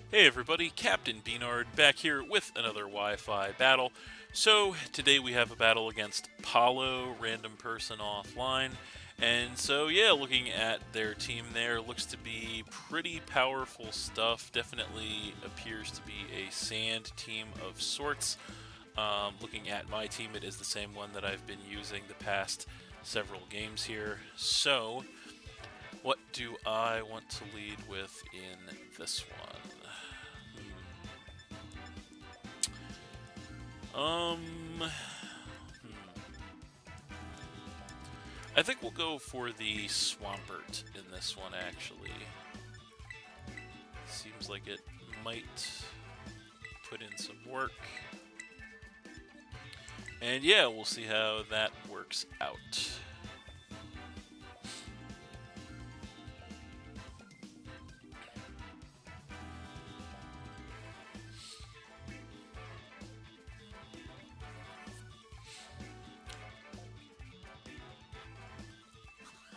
Hey everybody, Captain B-Nard back here with another Wi-Fi battle. So today we have a battle against Paolo, random person offline. And so yeah, looking at their team there, looks to be pretty powerful stuff. Definitely appears to be a sand team of sorts. Looking at my team, it is the same one that I've been using the past several games here. So what do I want to lead with in this one? Hmm. I think we'll go for the Swampert in this one, actually. Seems like it might put in some work. And yeah, we'll see how that works out.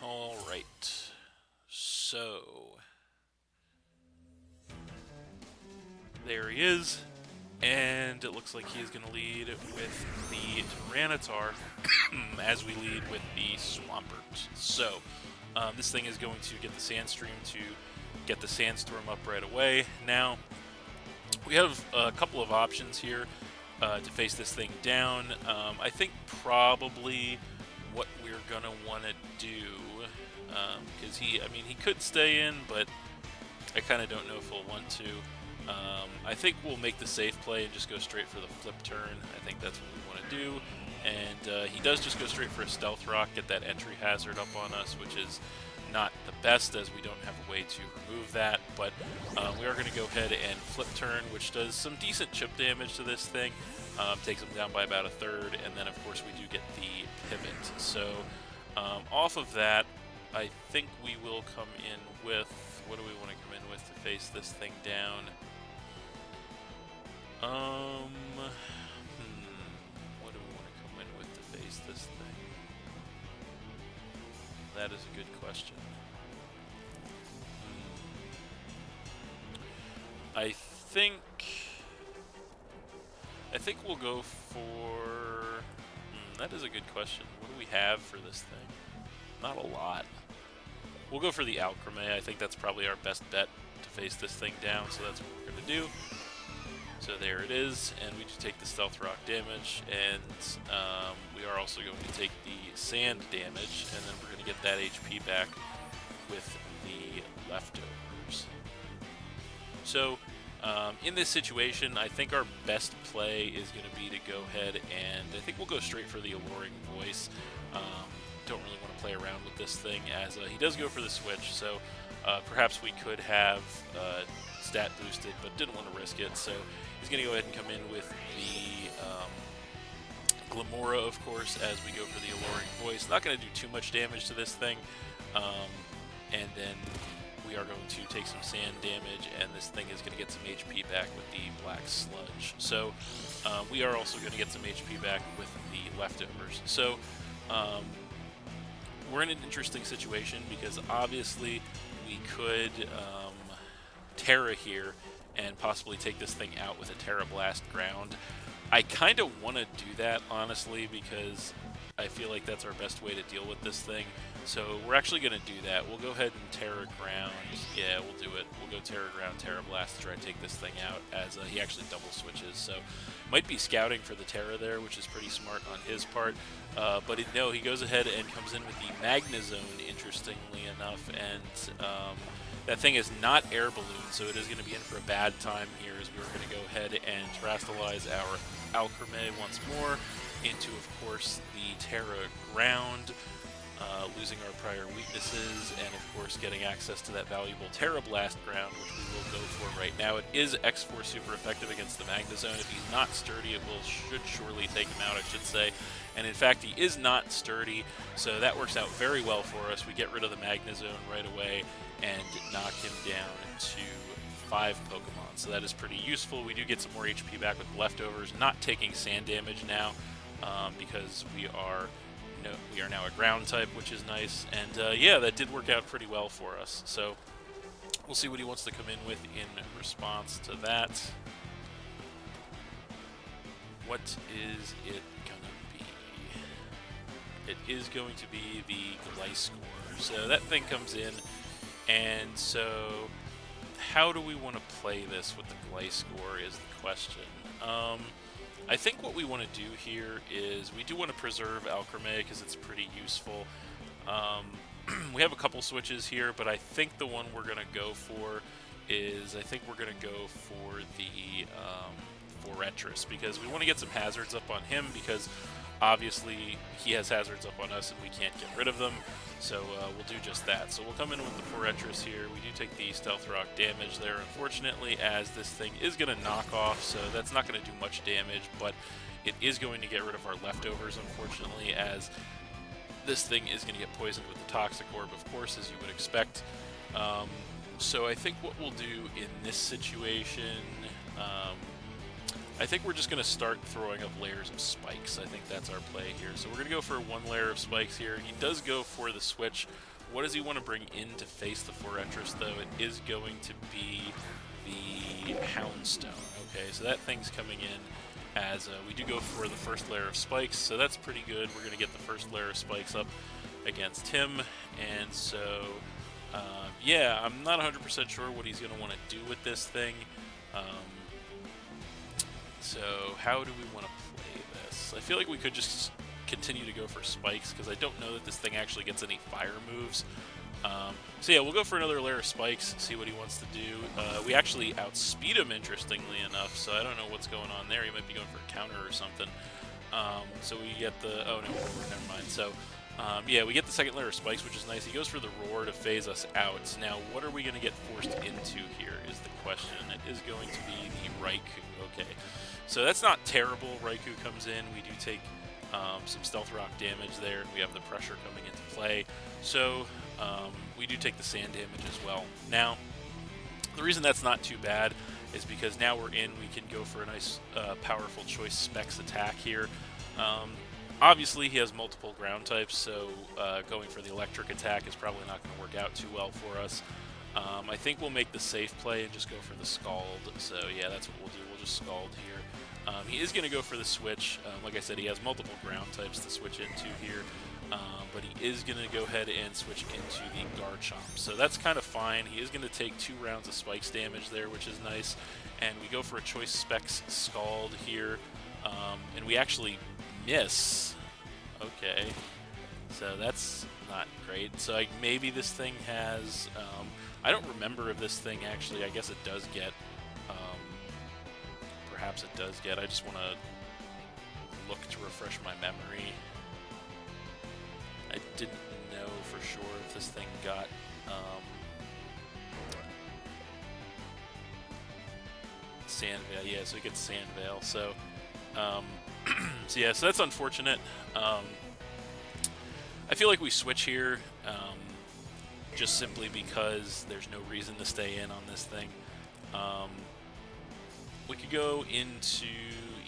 Alright. So there he is. And it looks like he is going to lead with the Tyranitar as we lead with the Swampert. So this thing is going to get the Sandstream to get the Sandstorm up right away. Now, we have a couple of options here to face this thing down. I think probably what we're going to want to do, because he could stay in, but I kind of don't know if he'll want to. I think we'll make the safe play and just go straight for the flip turn. I think that's what we want to do. And he does just go straight for a Stealth Rock, get that entry hazard up on us, which is not the best as we don't have a way to remove that. But we are going to go ahead and flip turn, which does some decent chip damage to this thing. Takes him down by about a third, and then of course we do get the pivot. So off of that, I think we will come in with, what do we want to come in with to face this thing down? What do we want to come in with to face this thing? That is a good question. I think we'll go for... that is a good question. What do we have for this thing? Not a lot. We'll go for the Alchemy. I think that's probably our best bet to face this thing down, so that's what we're going to do. So there it is, and we just take the Stealth Rock damage, and we are also going to take the Sand damage, and then we're going to get that HP back with the Leftovers. So in this situation, I think our best play is going to be to go ahead and I think we'll go straight for the Alluring Voice. Don't really want to play around with this thing as he does go for the switch, so perhaps we could have stat boosted, but didn't want to risk it, so he's going to go ahead and come in with the Glamora, of course, as we go for the Alluring Voice. Not going to do too much damage to this thing, and then we are going to take some sand damage, and this thing is going to get some HP back with the Black Sludge. So we are also going to get some HP back with the Leftovers. So we're in an interesting situation because obviously we could Terra here and possibly take this thing out with a Terra Blast ground. I kind of want to do that, honestly, because I feel like that's our best way to deal with this thing. So we're actually going to do that. We'll go ahead and Terra Ground. Yeah, we'll do it. We'll go Terra Ground, Terra Blast to try to take this thing out as he actually double switches. So might be scouting for the Terra there, which is pretty smart on his part. But no, he goes ahead and comes in with the Magnezone, interestingly enough, and that thing is not Air Balloon, so it is going to be in for a bad time here as we're going to go ahead and terrestrialize our Alchemy once more into, of course, the Terra Ground, losing our prior weaknesses, and of course getting access to that valuable Terra Blast ground, which we will go for right now. It is X4 super effective against the Magnezone. If he's not sturdy, it should surely take him out, I should say. And in fact, he is not sturdy, so that works out very well for us. We get rid of the Magnezone right away and knock him down to 5 Pokemon, so that is pretty useful. We do get some more HP back with Leftovers, not taking sand damage now, because we are now a ground type, which is nice. And yeah, that did work out pretty well for us. So We'll see what he wants to come in with in response to that. What is it gonna be? It is going to be the Gliscor. So that thing comes in, and so how do we want to play this with the Gliscor is the question. I think what we want to do here is we do want to preserve Alcremé because it's pretty useful. We have a couple switches here, but I think the one we're going to go for is, I think we're going to go for the Forretress, because we want to get some hazards up on him, because obviously he has hazards up on us and we can't get rid of them. So we'll do just that. So we'll come in with the Forretress here. We do take the Stealth Rock damage there, unfortunately, as this thing is going to knock off, so that's not going to do much damage, but it is going to get rid of our leftovers, unfortunately, as this thing is going to get poisoned with the Toxic Orb, of course, as you would expect. So I think what we'll do in this situation, I think we're just going to start throwing up layers of spikes. I think that's our play here. So we're going to go for one layer of spikes here. He does go for the switch. What does he want to bring in to face the Forretress, though? It is going to be the Houndstone. Okay, so that thing's coming in as we do go for the first layer of spikes, so that's pretty good. We're going to get the first layer of spikes up against him, and so, yeah, I'm not 100% sure what he's going to want to do with this thing. So how do we want to play this? I feel like we could just continue to go for spikes, because I don't know that this thing actually gets any fire moves. So yeah, we'll go for another layer of spikes, see what he wants to do. We actually outspeed him, interestingly enough, so I don't know what's going on there. He might be going for a counter or something. So we get the... oh, no, never mind. So, yeah, we get the second layer of spikes, which is nice. He goes for the Roar to phase us out. Now, what are we going to get forced into here is the question. It is going to be the Raikou. Okay, so that's not terrible. Raikou comes in. We do take some Stealth Rock damage there. We have the pressure coming into play. So... we do take the sand damage as well. Now, the reason that's not too bad is because now we're in, we can go for a nice powerful choice specs attack here. Obviously, he has multiple ground types, so going for the electric attack is probably not going to work out too well for us. I think we'll make the safe play and just go for the Scald. So yeah, that's what we'll do. We'll just Scald here. He is going to go for the switch. Like I said, he has multiple ground types to switch into here. But he is going to go ahead and switch into the Garchomp. So that's kind of fine. He is going to take 2 rounds of spikes damage there, which is nice. And we go for a Choice Specs Scald here. And we actually miss. Okay. So that's not great. So maybe this thing has... I don't remember if this thing actually... I guess it does get... perhaps it does get... I just want to look to refresh my memory. I didn't know for sure if this thing got Sandveil. Yeah, so it gets Sandveil. So, so yeah, so that's unfortunate. I feel like we switch here just simply because there's no reason to stay in on this thing. We could go into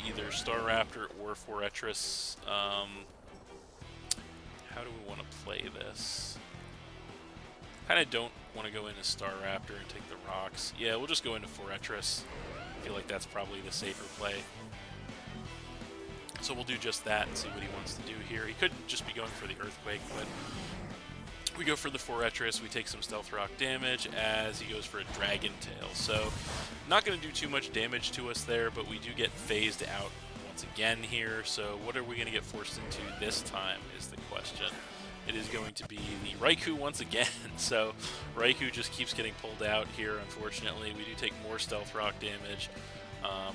either Staraptor or Forretress. How do we want to play this? Kind of don't want to go into Staraptor and take the rocks. Yeah, we'll just go into Forretress. I feel like that's probably the safer play. So we'll do just that and see what he wants to do here. He could just be going for the Earthquake, but we go for the Forretress. We take some Stealth Rock damage as he goes for a Dragon Tail. So not going to do too much damage to us there, but we do get phased out once again here. So what are we going to get forced into this time is the question. It is going to be the Raikou once again. So Raikou just keeps getting pulled out here, unfortunately. We do take more Stealth Rock damage,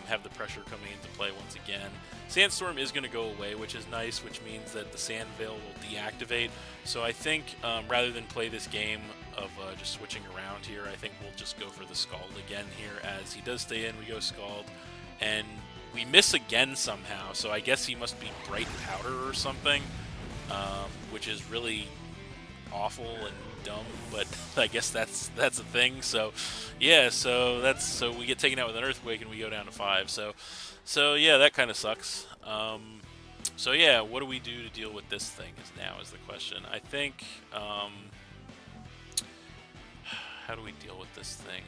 have the pressure coming into play once again. Sandstorm is going to go away, which is nice, which means that the Sand Veil will deactivate. So I think rather than play this game of just switching around here, I think we'll just go for the Scald again here. As he does stay in, we go Scald. And we miss again somehow, so I guess he must be Bright Powder or something, which is really awful and dumb, but I guess that's a thing. So yeah, so we get taken out with an Earthquake and we go down to 5. So yeah, that kind of sucks. So yeah, what do we do to deal with this thing is the question. I think how do we deal with this thing?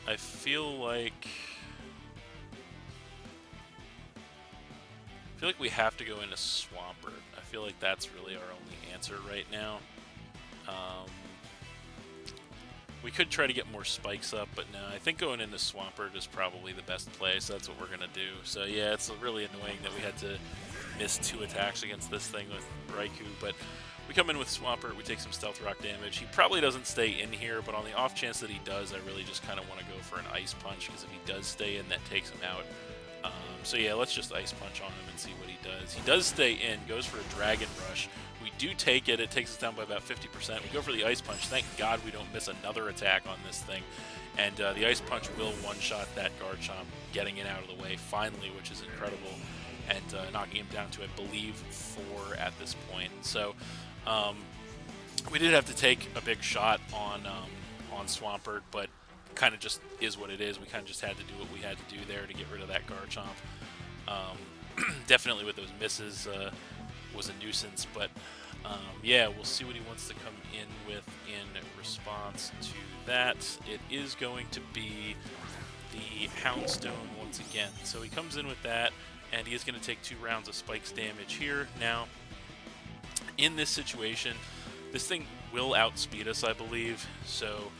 I feel like we have to go into Swampert. I feel like that's really our only answer right now. We could try to get more spikes up, but no, I think going into Swampert is probably the best play, so that's what we're going to do. So yeah, it's really annoying that we had to miss 2 attacks against this thing with Raikou, but we come in with Swampert, we take some Stealth Rock damage. He probably doesn't stay in here, but on the off chance that he does, I really just kind of want to go for an Ice Punch, because if he does stay in, that takes him out. So yeah, let's just Ice Punch on him and see what he does. He does stay in, goes for a Dragon Rush. We do take it. It takes us down by about 50%. We go for the Ice Punch. Thank God we don't miss another attack on this thing. And the Ice Punch will one-shot that Garchomp, getting it out of the way finally, which is incredible, and knocking him down to, I believe, 4 at this point. So we did have to take a big shot on Swampert, but kind of just is what it is. We kind of just had to do what we had to do there to get rid of that Garchomp. Definitely with those misses was a nuisance, but yeah, we'll see what he wants to come in with in response to that. It is going to be the Houndstone once again. So he comes in with that, and he is going to take 2 rounds of Spikes damage here. Now, in this situation, this thing will outspeed us, I believe, so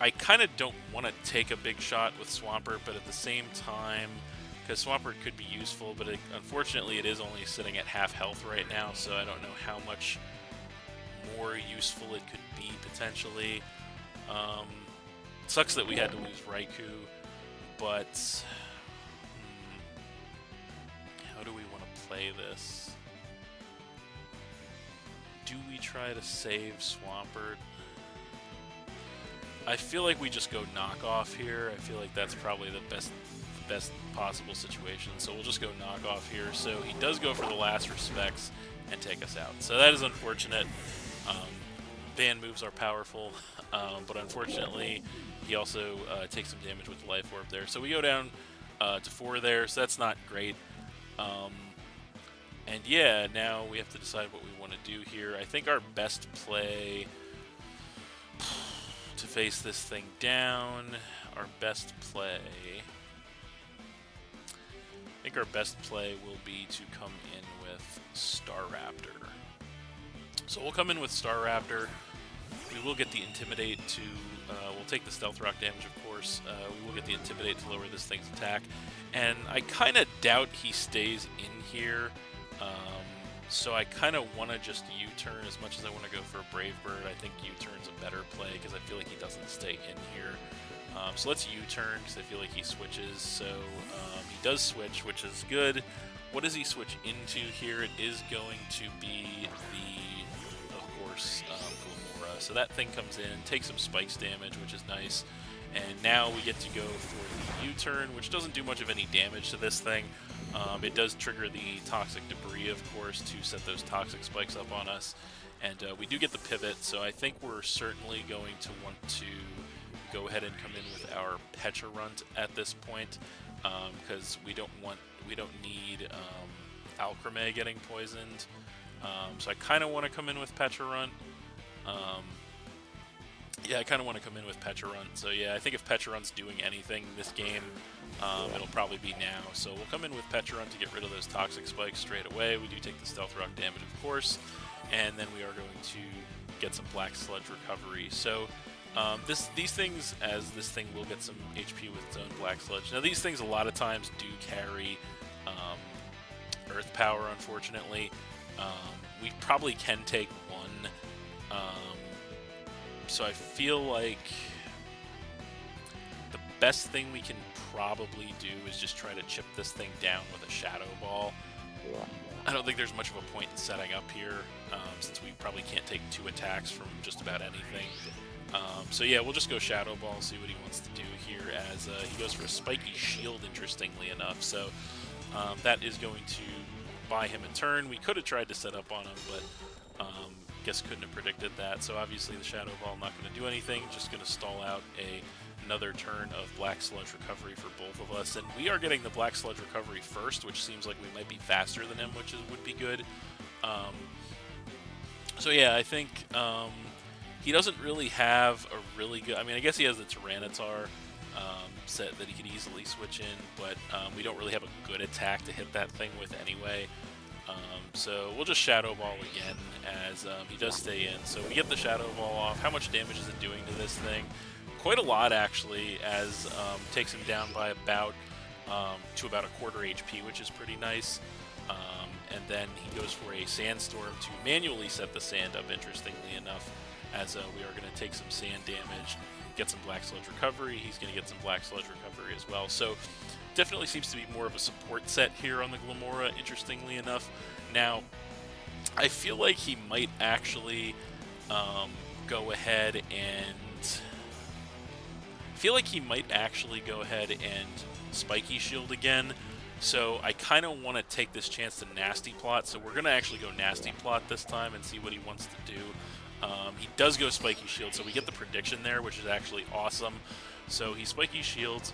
I kind of don't want to take a big shot with Swampert, but at the same time, because Swampert could be useful, but unfortunately it is only sitting at half health right now, so I don't know how much more useful it could be, potentially. Sucks that we had to lose Raikou, but how do we want to play this? Do we try to save Swampert? I feel like we just go knockoff here. I feel like that's probably the best possible situation. So we'll just go knockoff here. So he does go for the last respects and take us out. So that is unfortunate. Band moves are powerful, but unfortunately he also takes some damage with the Life Orb there. So we go down to 4 there, so that's not great. And yeah, now we have to decide what we want to do here. I think our best play to face this thing down, our best play, I think our best play will be to come in with Staraptor. So we'll come in with Staraptor. We will get the Intimidate to, we'll take the Stealth Rock damage, of course. We will get the Intimidate to lower this thing's attack. And I kind of doubt he stays in here. So I kind of want to just U-turn as much as I want to go for a Brave Bird. I think U-turn's a better play because I feel like he doesn't stay in here. So let's U-turn because I feel like he switches. So he does switch, which is good. What does he switch into here? It is going to be the, of course, Glamora. So that thing comes in, takes some Spikes damage, which is nice. And now we get to go for the U-turn, which doesn't do much of any damage to this thing. It does trigger the Toxic Debris, of course, to set those Toxic Spikes up on us. And we do get the pivot, so I think we're certainly going to want to go ahead and come in with our Pecharunt at this point, because we don't need Alcremie getting poisoned. So I kind of want to come in with Pecharunt. Yeah, I kind of want to come in with Pecharunt. So yeah, I think if Pecharunt's doing anything this game, it'll probably be now. So we'll come in with Pecharunt to get rid of those Toxic Spikes straight away. We do take the Stealth Rock damage, of course, and then we are going to get some Black Sludge recovery. So these things, as this thing will get some HP with its own Black Sludge. Now these things a lot of times do carry Earth Power, unfortunately. We probably can take one. So I feel like the best thing we can probably do is just try to chip this thing down with a Shadow Ball. I don't think there's much of a point in setting up here, since we probably can't take 2 attacks from just about anything. So yeah, we'll just go Shadow Ball, see what he wants to do here, as he goes for a Spiky Shield, interestingly enough. So that is going to buy him a turn. We could have tried to set up on him, but guess couldn't have predicted that. So obviously the Shadow Ball not going to do anything, just going to stall out another turn of Black Sludge recovery for both of us. And we are getting the Black Sludge recovery first, which seems like we might be faster than him, which would be good. So yeah, I think he doesn't really have a really good... I mean, I guess he has the Tyranitar set that he could easily switch in, but we don't really have a good attack to hit that thing with anyway. So we'll just Shadow Ball again as he does stay in. So we get the Shadow Ball off. How much damage is it doing to this thing? Quite a lot, actually, as takes him down by about to about a quarter HP, which is pretty nice. And then he goes for a Sandstorm to manually set the sand up, interestingly enough, as we are going to take some sand damage, get some Black Sludge Recovery. He's going to get some Black Sludge Recovery as well. So definitely seems to be more of a support set here on the Glimmora, interestingly enough. Now, I feel like he might actually go ahead and... Spiky Shield again. So I kind of want to take this chance to Nasty Plot. So we're going to actually go Nasty Plot this time and see what he wants to do. He does go Spiky Shield, so we get the prediction there, which is actually awesome. So he Spiky Shields,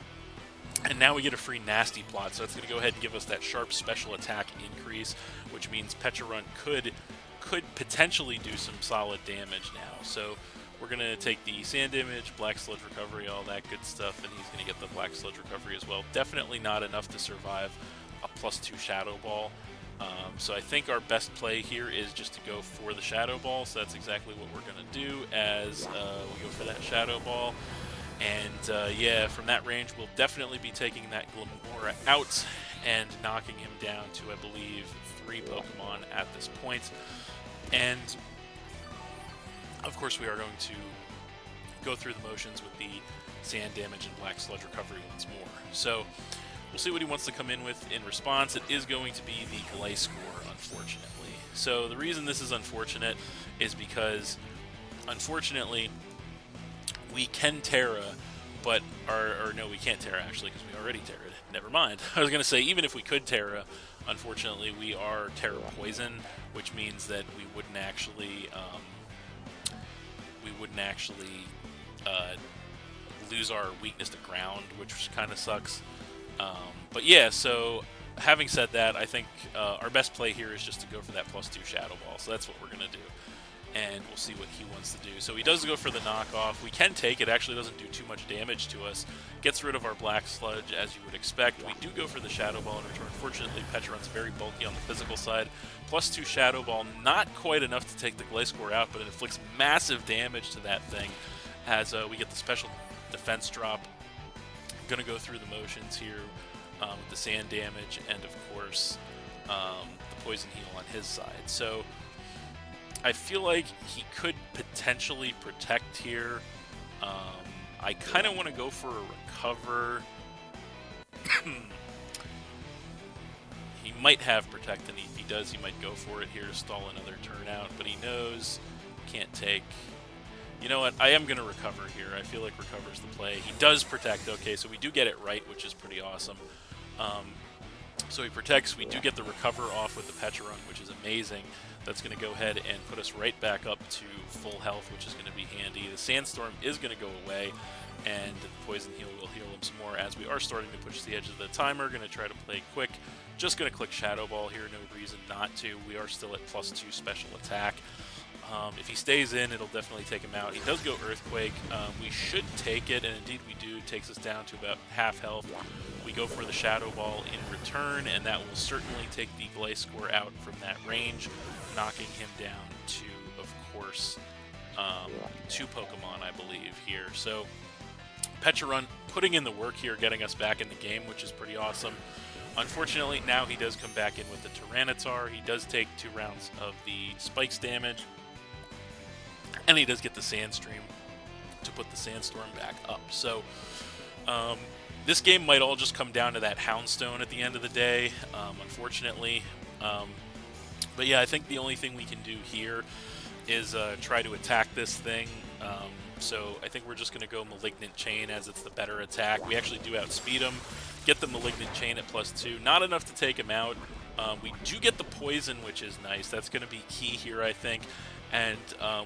and now we get a free Nasty Plot. So it's going to go ahead and give us that sharp special attack increase, which means Pecharunt could potentially do some solid damage now. So we're going to take the sand damage, Black Sludge Recovery, all that good stuff, and he's going to get the Black Sludge Recovery as well. Definitely not enough to survive a +2 Shadow Ball. So I think our best play here is just to go for the Shadow Ball. So that's exactly what we're going to do as we go for that Shadow Ball. And yeah, from that range, we'll definitely be taking that Glimmora out and knocking him down to, I believe, 3 Pokemon at this point. And of course, we are going to go through the motions with the sand damage and Black Sludge Recovery once more. So we'll see what he wants to come in with in response. It is going to be the Gliscor, unfortunately. So the reason this is unfortunate is because, unfortunately, we can Terra, but or no, we can't Terra actually because we already Terra'd. Never mind. I was going to say, even if we could Terra, unfortunately, we are Terra Poison, which means that we wouldn't actually lose our weakness to ground, which kind of sucks. But yeah, so having said that, I think our best play here is just to go for that +2 Shadow Ball. So that's what we're going to do. And we'll see what he wants to do. So he does go for the knockoff. We can take it. Actually doesn't do too much damage to us. Gets rid of our Black Sludge, as you would expect. We do go for the Shadow Ball in return. Fortunately, Pecharunt's very bulky on the physical side. +2 Shadow Ball, not quite enough to take the Gliscor out, but it inflicts massive damage to that thing as we get the special defense drop. I'm going to go through the motions here with the sand damage and, of course, the poison heal on his side. So I feel like he could potentially protect here. I kind of want to go for a recover. He might have protect, and if he does, he might go for it here to stall another turn out, but he knows can't take. You know what? I am going to recover here. I feel like recover's the play. He does protect. Okay, so we do get it right, which is pretty awesome. So he protects. We do get the recover off with the Pecharunt, which is amazing. That's going to go ahead and put us right back up to full health, which is going to be handy. The Sandstorm is going to go away, and the Poison Heal will heal him some more as we are starting to push the edge of the timer. Going to try to play quick. Just going to click Shadow Ball here. No reason not to. We are still at +2 special attack. If he stays in, it'll definitely take him out. He does go Earthquake. We should take it, and indeed we do. It takes us down to about half health. We go for the Shadow Ball in return, and that will certainly take the Gliscor out from that range, knocking him down to, of course, 2 Pokemon, I believe, here. So Pecharunt putting in the work here, getting us back in the game, which is pretty awesome. Unfortunately, now he does come back in with the Tyranitar. He does take 2 rounds of the Spikes damage, and he does get the Sandstream to put the Sandstorm back up. So this game might all just come down to that Houndstone at the end of the day, unfortunately. But yeah, I think the only thing we can do here is try to attack this thing. So I think we're just going to go Malignant Chain as it's the better attack. We actually do outspeed him, get the Malignant Chain at +2. Not enough to take him out. We do get the Poison, which is nice. That's going to be key here, I think. And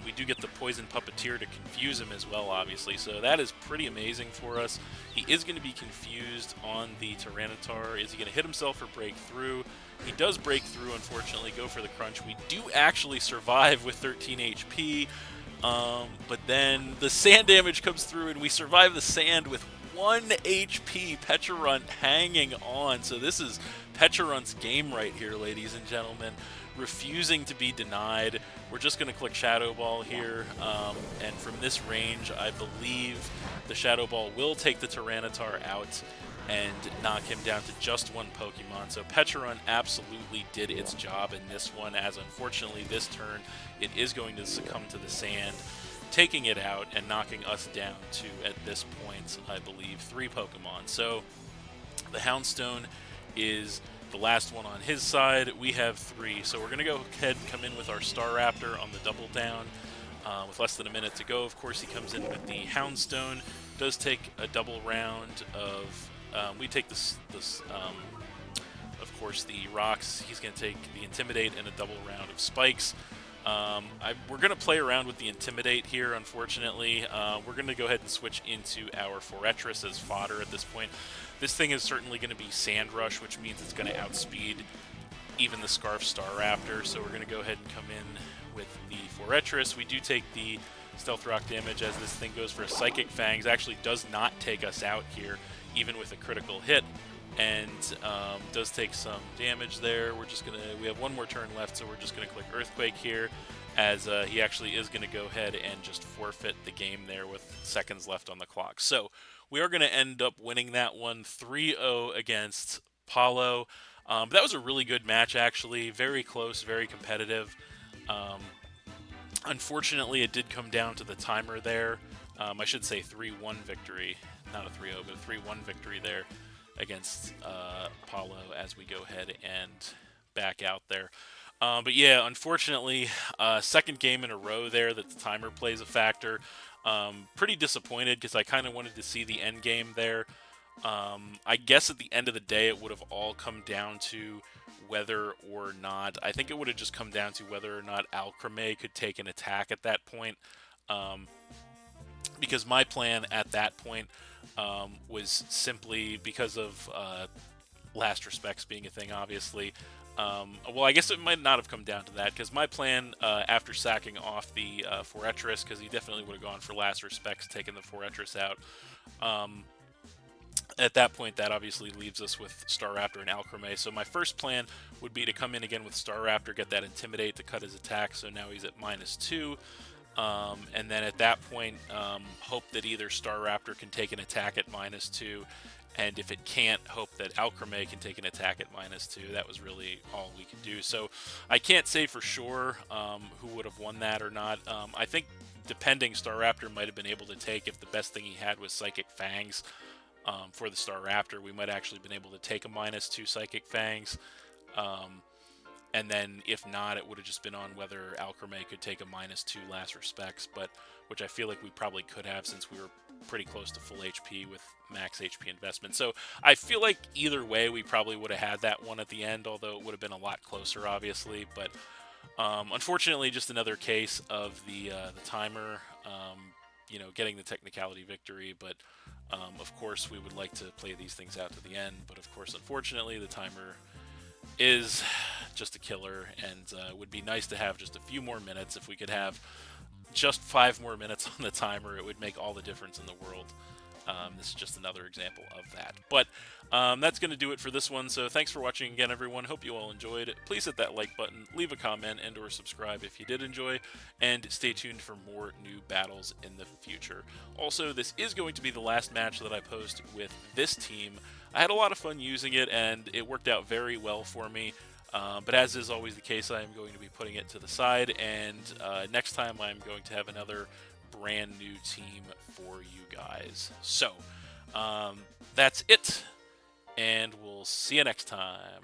we do get the Poison Puppeteer to confuse him as well, obviously. So that is pretty amazing for us. He is going to be confused on the Tyranitar. Is he going to hit himself or break through? He does break through, unfortunately. Go for the Crunch. We do actually survive with 13 HP. But then the sand damage comes through, and we survive the sand with 1 HP. Pecharunt hanging on. So this is Pecharunt's game right here, ladies and gentlemen. Refusing to be denied. We're just going to click Shadow Ball here, and from this range, I believe the Shadow Ball will take the Tyranitar out and knock him down to just 1 Pokemon. So Pecharunt absolutely did its job in this one, as unfortunately this turn it is going to succumb to the sand, taking it out and knocking us down to, at this point, I believe, 3 Pokemon. So the Houndstone is the last one on his side. We have 3, so we're going to go ahead and come in with our Staraptor on the double down. With less than a minute to go, of course, he comes in with the Houndstone. Does take a double round of... we take of course, the rocks. He's going to take the Intimidate and a double round of spikes. We're going to play around with the Intimidate here, unfortunately. We're going to go ahead and switch into our Forretress as fodder at this point. This thing is certainly going to be Sand Rush, which means it's going to outspeed even the Scarf Staraptor. So we're going to go ahead and come in with the Forretress. We do take the Stealth Rock damage as this thing goes for a Psychic Fangs. Actually does not take us out here, even with a critical hit. And does take some damage there. We have 1 more turn left, so we're just gonna click Earthquake here, as he actually is gonna go ahead and just forfeit the game there with seconds left on the clock. So we are gonna end up winning that one 3-0 against Paolo. That was a really good match, actually. Very close, very competitive. Unfortunately, it did come down to the timer there. I should say 3-1 victory, not a 3-0, but a 3-1 victory there against Paolo as we go ahead and back out there. But yeah, unfortunately, second game in a row there that the timer plays a factor. Pretty disappointed because I kind of wanted to see the end game there. I guess at the end of the day, it would have all come down to whether or not... I think it would have just come down to whether or not Alcremie could take an attack at that point. Because my plan at that point was simply because of Last Respects being a thing, obviously. Well, I guess it might not have come down to that, because my plan, after sacking off the Forretress, because he definitely would have gone for Last Respects, taking the Forretress out, at that point, that obviously leaves us with Staraptor and Alcremie. So my first plan would be to come in again with Staraptor, get that Intimidate to cut his attack, so now he's at -2. And then at that point, hope that either Staraptor can take an attack at -2, and if it can't, hope that Alcremie can take an attack at -2. That was really all we could do. So I can't say for sure who would have won that or not. I think, depending, Staraptor might have been able to take, if the best thing he had was Psychic Fangs for the Staraptor, we might actually been able to take a -2 Psychic Fangs. And then, if not, it would have just been on whether Alcremie could take a -2 Last Respects, which I feel like we probably could have, since we were pretty close to full HP with max HP investment. So I feel like either way, we probably would have had that one at the end, although it would have been a lot closer, obviously. But unfortunately, just another case of the timer, getting the technicality victory. But of course, we would like to play these things out to the end. But of course, unfortunately, the timer is just a killer, and it would be nice to have just a few more minutes. If we could have just 5 more minutes on the timer, it would make all the difference in the world. This is just another example of that. But that's going to do it for this one. So thanks for watching again, everyone. Hope you all enjoyed. Please hit that like button, leave a comment, and or subscribe if you did enjoy, and stay tuned for more new battles in the future. Also, this is going to be the last match that I post with this team. I had a lot of fun using it, and it worked out very well for me. But as is always the case, I am going to be putting it to the side, and next time I'm going to have another brand new team for you guys. So, that's it, and we'll see you next time.